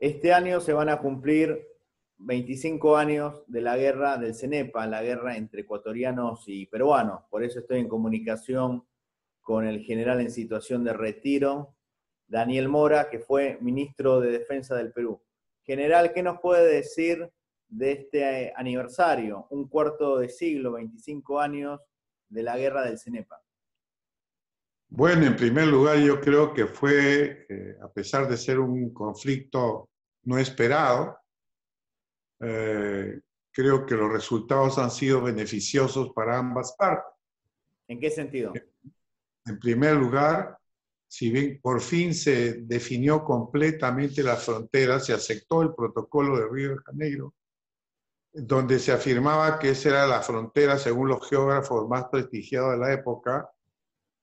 Este año se van a cumplir 25 años de la guerra del CENEPA, la guerra entre ecuatorianos y peruanos. Por eso estoy en comunicación con el general en situación de retiro, Daniel Mora, que fue ministro de Defensa del Perú. General, ¿qué nos puede decir de este aniversario? Un cuarto de siglo, 25 años de la guerra del CENEPA. Bueno, en primer lugar, yo creo que fue, a pesar de ser un conflicto no esperado, creo que los resultados han sido beneficiosos para ambas partes. ¿En qué sentido? En primer lugar, si bien por fin se definió completamente la frontera, se aceptó el protocolo de Río de Janeiro, donde se afirmaba que esa era la frontera, según los geógrafos más prestigiados de la época,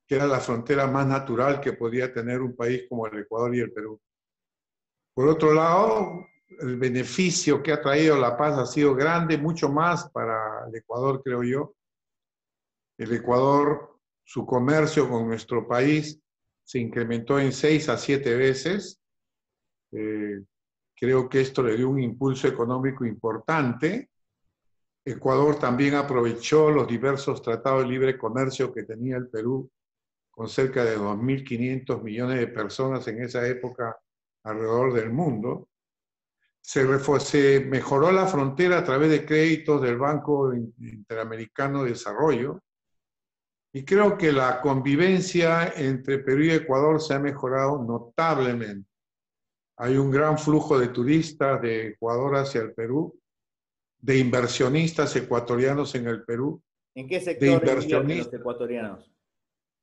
que era la frontera más natural que podía tener un país como el Ecuador y el Perú. Por otro lado, el beneficio que ha traído la paz ha sido grande, mucho más para el Ecuador, creo yo. El Ecuador, su comercio con nuestro país se incrementó en 6 a 7 veces. Creo que esto le dio un impulso económico importante. Ecuador también aprovechó los diversos tratados de libre comercio que tenía el Perú, con cerca de 2.500 millones de personas en esa época alrededor del mundo. Se mejoró la frontera a través de créditos del Banco Interamericano de Desarrollo, y creo que la convivencia entre Perú y Ecuador se ha mejorado notablemente. Hay un gran flujo de turistas de Ecuador hacia el Perú, de inversionistas ecuatorianos en el Perú, ¿En qué de sector invierten los inversionistas. ecuatorianos?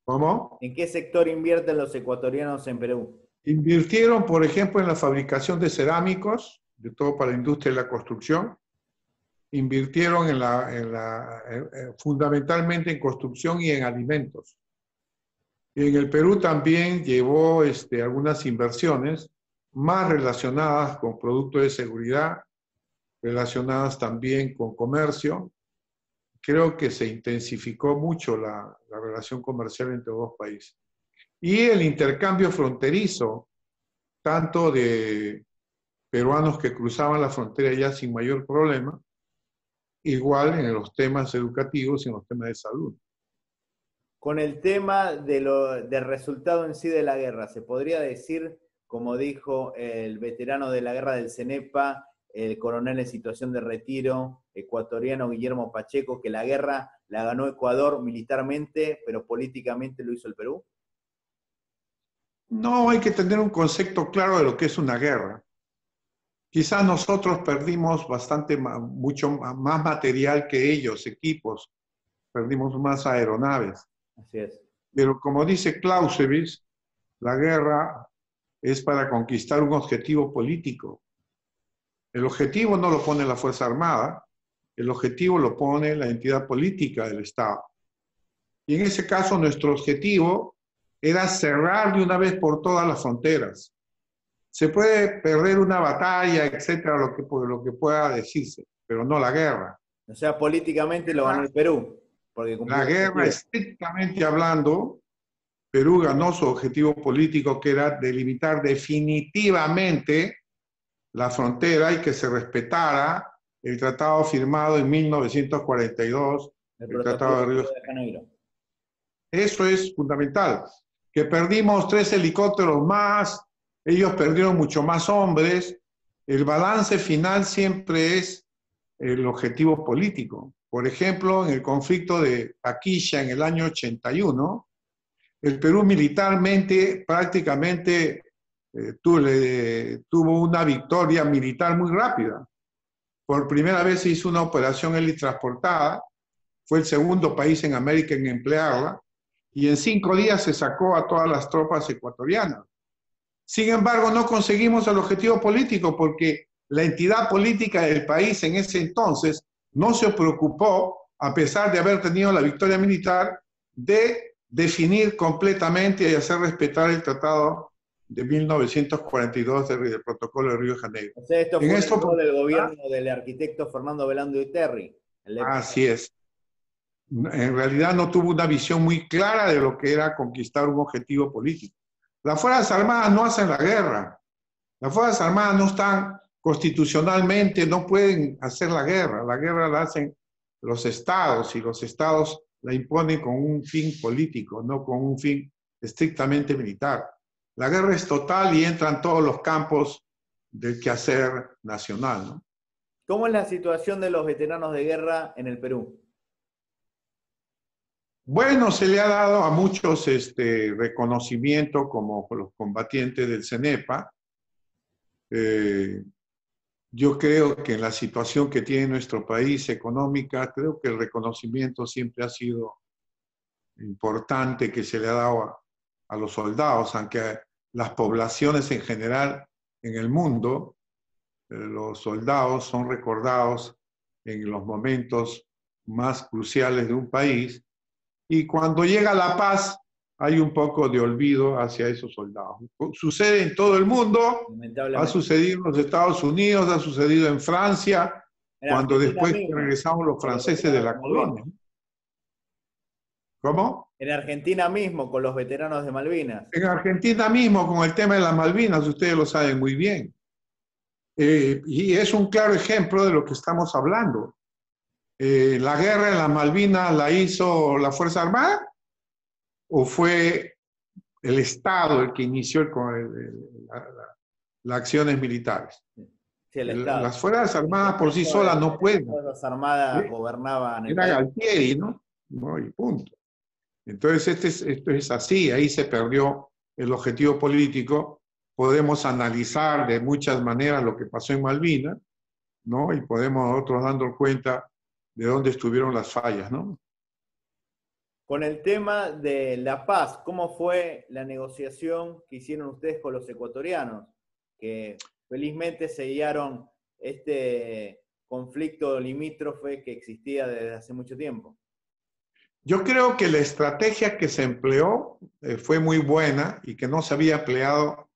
¿Cómo? ¿En qué sector invierten los ecuatorianos en Perú? Invirtieron, por ejemplo, en la fabricación de cerámicos, de todo para la industria de la construcción. Invirtieron fundamentalmente en construcción y en alimentos. Y en el Perú también llevó algunas inversiones más relacionadas con productos de seguridad, relacionadas también con comercio. Creo que se intensificó mucho la relación comercial entre los dos países. Y el intercambio fronterizo, tanto de peruanos que cruzaban la frontera ya sin mayor problema, igual en los temas educativos y en los temas de salud. Con el tema del resultado en sí de la guerra, ¿se podría decir, como dijo el veterano de la guerra del CENEPA, el coronel en situación de retiro ecuatoriano Guillermo Pacheco, que la guerra la ganó Ecuador militarmente, pero políticamente lo hizo el Perú? No, hay que tener un concepto claro de lo que es una guerra. Quizás nosotros perdimos mucho más material que ellos, equipos, perdimos más aeronaves. Así es. Pero como dice Clausewitz, la guerra es para conquistar un objetivo político. El objetivo no lo pone la Fuerza Armada, el objetivo lo pone la entidad política del Estado. Y en ese caso nuestro objetivo era cerrar de una vez por todas las fronteras. Se puede perder una batalla, etcétera, lo que pueda decirse, pero no la guerra. O sea, políticamente lo ganó el Perú, porque cumplió La el guerra, objetivo. estrictamente hablando, Perú ganó su objetivo político, que era delimitar definitivamente la frontera y que se respetara el tratado firmado en 1942, El el Tratado de protocolo Río de de Janeiro. Janeiro. Eso es fundamental. Que perdimos 3 helicópteros más, ellos perdieron mucho más hombres. El balance final siempre es el objetivo político. Por ejemplo, en el conflicto de Paquilla en el año 81, el Perú militarmente prácticamente tuvo una victoria militar muy rápida. Por primera vez se hizo una operación helitransportada, fue el segundo país en América en emplearla, y en 5 días se sacó a todas las tropas ecuatorianas. Sin embargo, no conseguimos el objetivo político porque la entidad política del país en ese entonces no se preocupó, a pesar de haber tenido la victoria militar, de definir completamente y hacer respetar el Tratado de 1942 del Protocolo de Río de Janeiro. O sea, esto En fue un esto, error del gobierno del arquitecto Fernando Belando y Terry. así es. En realidad no tuvo una visión muy clara de lo que era conquistar un objetivo político. Las Fuerzas Armadas no hacen la guerra. Las Fuerzas Armadas no están constitucionalmente, no pueden hacer la guerra la hacen los estados y los estados la imponen con un fin político, no con un fin estrictamente militar. La guerra es total y entran todos los campos del quehacer nacional, ¿no? ¿Cómo es la situación de los veteranos de guerra en el Perú? Bueno, se le ha dado a muchos reconocimiento como los combatientes del CENEPA. Yo creo que en la situación que tiene nuestro país económica, creo que el reconocimiento siempre ha sido importante que se le ha dado a los soldados, aunque las poblaciones en general en el mundo, los soldados son recordados en los momentos más cruciales de un país, y cuando llega la paz hay un poco de olvido hacia esos soldados. Sucede en todo el mundo, ha sucedido en los Estados Unidos, ha sucedido en Francia, cuando después regresamos los franceses de la colonia. ¿Cómo? En Argentina mismo, con los veteranos de Malvinas. En Argentina mismo, con el tema de las Malvinas, ustedes lo saben muy bien. Y es un claro ejemplo de lo que estamos hablando. ¿La guerra en las Malvinas la hizo la Fuerza Armada? ¿O fue el Estado el que inició las acciones militares? Sí, el Estado. Las Fuerzas Armadas por sí solas no pueden. Las Fuerzas Armadas gobernaban el país. Era Galtieri, ¿no? Y punto. Entonces, esto es así, ahí se perdió el objetivo político. Podemos analizar de muchas maneras lo que pasó en Malvinas, ¿no? Y podemos nosotros dando cuenta de dónde estuvieron las fallas, ¿no? Con el tema de la paz, ¿cómo fue la negociación que hicieron ustedes con los ecuatorianos? Que felizmente sellaron este conflicto limítrofe que existía desde hace mucho tiempo. Yo creo que la estrategia que se empleó fue muy buena y que no se había empleado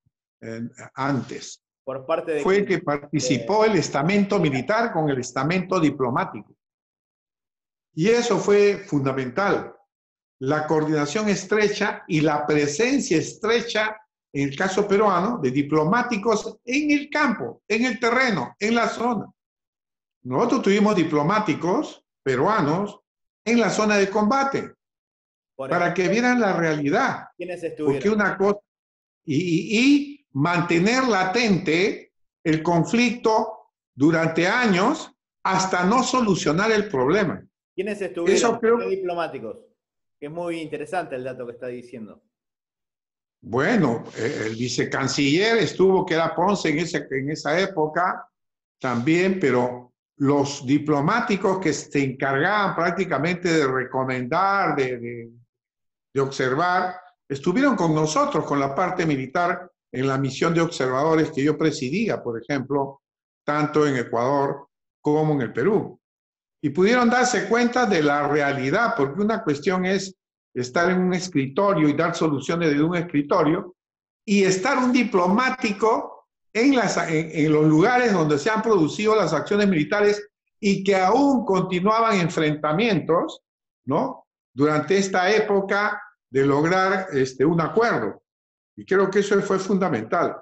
antes. Por parte de fue que participó el estamento militar con el estamento diplomático. Y eso fue fundamental. La coordinación estrecha y la presencia estrecha, en el caso peruano, de diplomáticos en el campo, en el terreno, en la zona. Nosotros tuvimos diplomáticos peruanos en la zona de combate, para que vieran la realidad. ¿Quiénes estuvieron? Porque una cosa, y mantener latente el conflicto durante años hasta no solucionar el problema. ¿Quiénes estuvieron? ¿Qué diplomáticos? Que es muy interesante el dato que está diciendo. Bueno, el vicecanciller estuvo, que era Ponce en esa época también, pero los diplomáticos que se encargaban prácticamente de recomendar, de observar, estuvieron con nosotros, con la parte militar, en la misión de observadores que yo presidía, por ejemplo, tanto en Ecuador como en el Perú. Y pudieron darse cuenta de la realidad, porque una cuestión es estar en un escritorio y dar soluciones desde un escritorio, y estar un diplomático en los lugares donde se han producido las acciones militares y que aún continuaban enfrentamientos, ¿no? Durante esta época de lograr un acuerdo. Y creo que eso fue fundamental.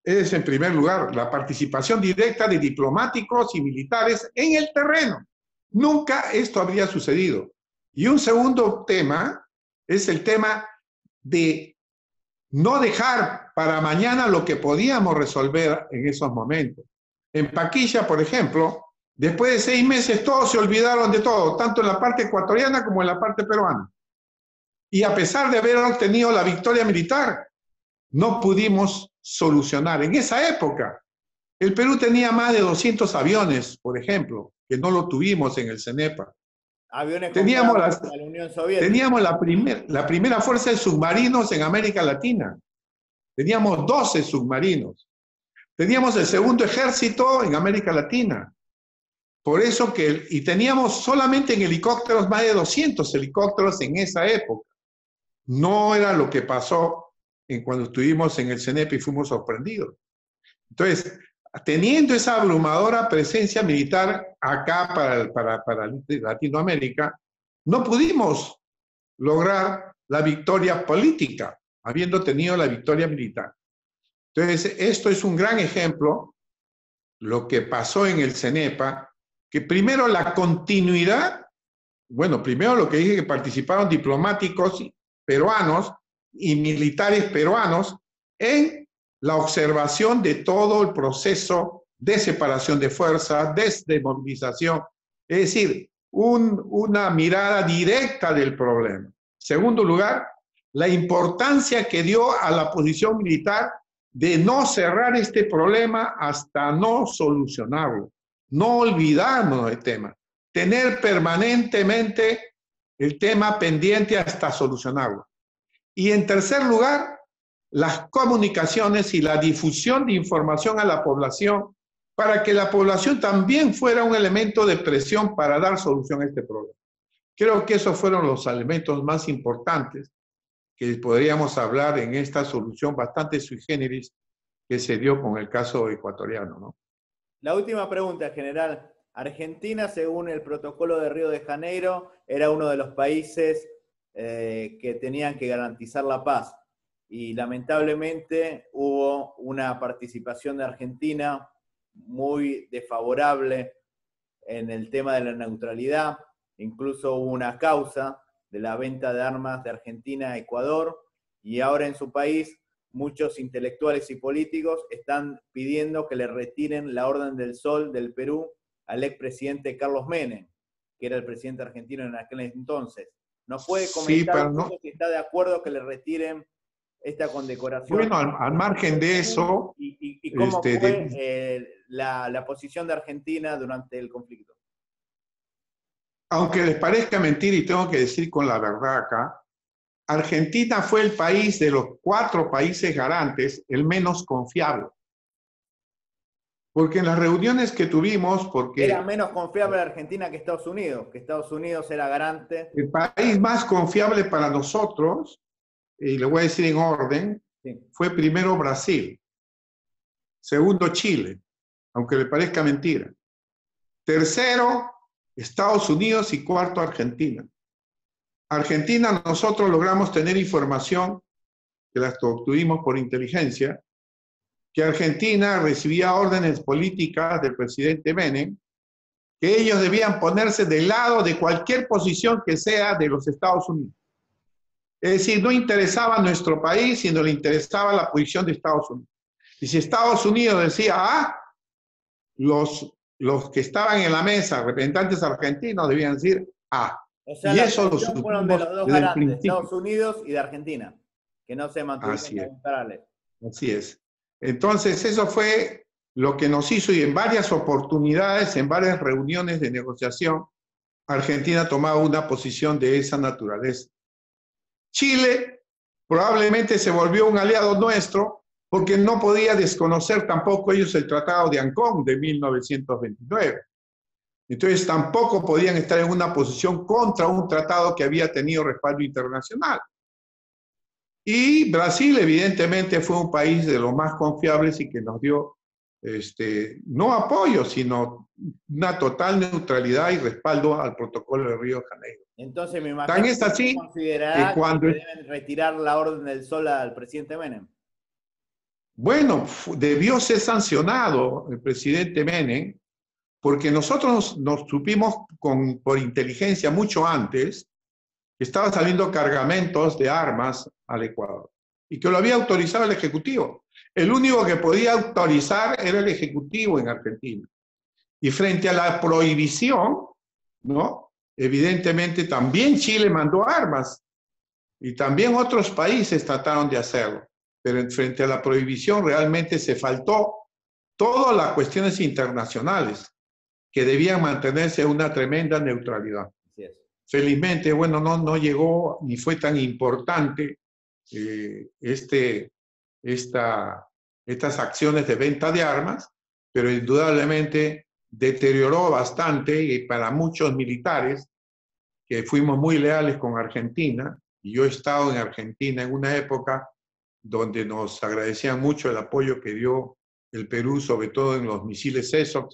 Es, en primer lugar, la participación directa de diplomáticos y militares en el terreno. Nunca esto habría sucedido. Y un segundo tema es el tema de no dejar para mañana lo que podíamos resolver en esos momentos. En Paquilla, por ejemplo, después de 6 meses todos se olvidaron de todo, tanto en la parte ecuatoriana como en la parte peruana. Y a pesar de haber obtenido la victoria militar, no pudimos solucionar. En esa época, el Perú tenía más de 200 aviones, por ejemplo, que no lo tuvimos en el CENEPA. Aviones teníamos la Unión Soviética. Teníamos la primera fuerza de submarinos en América Latina. Teníamos 12 submarinos. Teníamos el segundo ejército en América Latina. Por eso y teníamos solamente en helicópteros más de 200 helicópteros en esa época. No era lo que pasó cuando estuvimos en el CENEPA y fuimos sorprendidos. Entonces, teniendo esa abrumadora presencia militar acá para Latinoamérica, no pudimos lograr la victoria política, habiendo tenido la victoria militar. Entonces, esto es un gran ejemplo, lo que pasó en el CENEPA, que primero la continuidad, bueno, primero lo que dije que participaron diplomáticos peruanos y militares peruanos en la observación de todo el proceso de separación de fuerzas, de desmovilización, es decir, una mirada directa del problema. Segundo lugar, la importancia que dio a la posición militar de no cerrar este problema hasta no solucionarlo, no olvidarnos del tema, tener permanentemente el tema pendiente hasta solucionarlo. Y en tercer lugar, las comunicaciones y la difusión de información a la población para que la población también fuera un elemento de presión para dar solución a este problema. Creo que esos fueron los elementos más importantes que podríamos hablar en esta solución bastante sui generis que se dio con el caso ecuatoriano, ¿no? La última pregunta, general. Argentina, según el protocolo de Río de Janeiro, era uno de los países que tenían que garantizar la paz. Y lamentablemente hubo una participación de Argentina muy desfavorable en el tema de la neutralidad. Incluso hubo una causa de la venta de armas de Argentina a Ecuador, y ahora en su país muchos intelectuales y políticos están pidiendo que le retiren la Orden del Sol del Perú al expresidente Carlos Menem, que era el presidente argentino en aquel entonces. ¿Nos puede comentar sí, un poco si está de acuerdo que le retiren esta condecoración? Bueno, al margen de eso... ¿Y cómo fue la posición de Argentina durante el conflicto? Aunque les parezca mentir, y tengo que decir con la verdad acá, Argentina fue el país de los 4 países garantes el menos confiable. Porque en las reuniones que tuvimos, porque... Era menos confiable Argentina que Estados Unidos era garante. El país más confiable para nosotros, y le voy a decir en orden, sí, fue primero Brasil, segundo Chile, aunque le parezca mentira. Tercero, Estados Unidos y cuarto, Argentina. Argentina, nosotros logramos tener información, que las obtuvimos por inteligencia, que Argentina recibía órdenes políticas del presidente Menem, que ellos debían ponerse del lado de cualquier posición que sea de los Estados Unidos. Es decir, no interesaba nuestro país, sino le interesaba la posición de Estados Unidos. Y si Estados Unidos decía los que estaban en la mesa, representantes argentinos, debían decir O sea, y eso lo fueron de los dos garantes, Estados Unidos y de Argentina, que no se mantuvieron neutrales. Así es. Entonces, eso fue lo que nos hizo, y en varias oportunidades, en varias reuniones de negociación, Argentina tomaba una posición de esa naturaleza. Chile probablemente se volvió un aliado nuestro porque no podía desconocer tampoco ellos el Tratado de Ancón de 1929. Entonces tampoco podían estar en una posición contra un tratado que había tenido respaldo internacional. Y Brasil evidentemente fue un país de los más confiables y que nos dio no apoyo, sino una total neutralidad y respaldo al protocolo de Río de Janeiro. Entonces me imagino que considerará que deben retirar la Orden del Sol al presidente Menem. Bueno, debió ser sancionado el presidente Menem, porque nosotros nos supimos por inteligencia mucho antes que estaban saliendo cargamentos de armas al Ecuador y que lo había autorizado el Ejecutivo. El único que podía autorizar era el Ejecutivo en Argentina. Y frente a la prohibición, ¿no? Evidentemente también Chile mandó armas y también otros países trataron de hacerlo. Pero frente a la prohibición realmente se faltó todas las cuestiones internacionales que debían mantenerse una tremenda neutralidad. Así es. Felizmente, bueno, no llegó ni fue tan importante estas acciones de venta de armas, pero indudablemente deterioró bastante, y para muchos militares que fuimos muy leales con Argentina, y yo he estado en Argentina en una época donde nos agradecían mucho el apoyo que dio el Perú, sobre todo en los misiles César,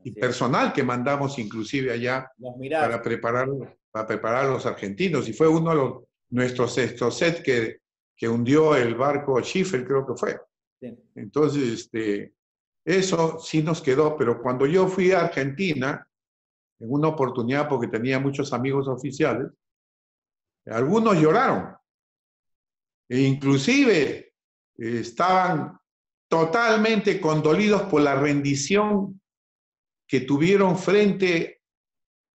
y personal que mandamos inclusive allá para preparar a los argentinos, y fue uno de nuestros sextoset que hundió el barco Schiffer, creo que fue. Sí. Entonces, eso sí nos quedó, pero cuando yo fui a Argentina, en una oportunidad porque tenía muchos amigos oficiales, algunos lloraron e inclusive estaban totalmente condolidos por la rendición que tuvieron frente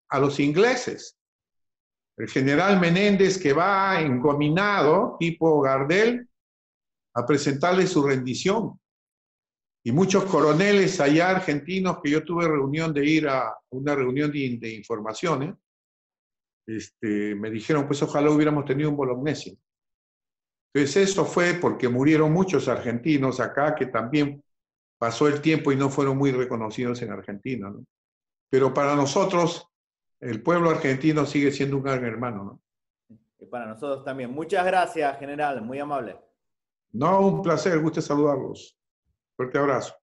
a los ingleses. El general Menéndez, que va engominado, tipo Gardel, a presentarle su rendición. Y muchos coroneles allá argentinos, que yo tuve reunión de ir a una reunión de informaciones, me dijeron, pues ojalá hubiéramos tenido un Bolognesi. Entonces eso fue porque murieron muchos argentinos acá que también pasó el tiempo y no fueron muy reconocidos en Argentina, ¿no? Pero para nosotros, el pueblo argentino sigue siendo un gran hermano, ¿no? Y para nosotros también. Muchas gracias, general, muy amable. No, un placer, gusto saludarlos. Fuerte abrazo.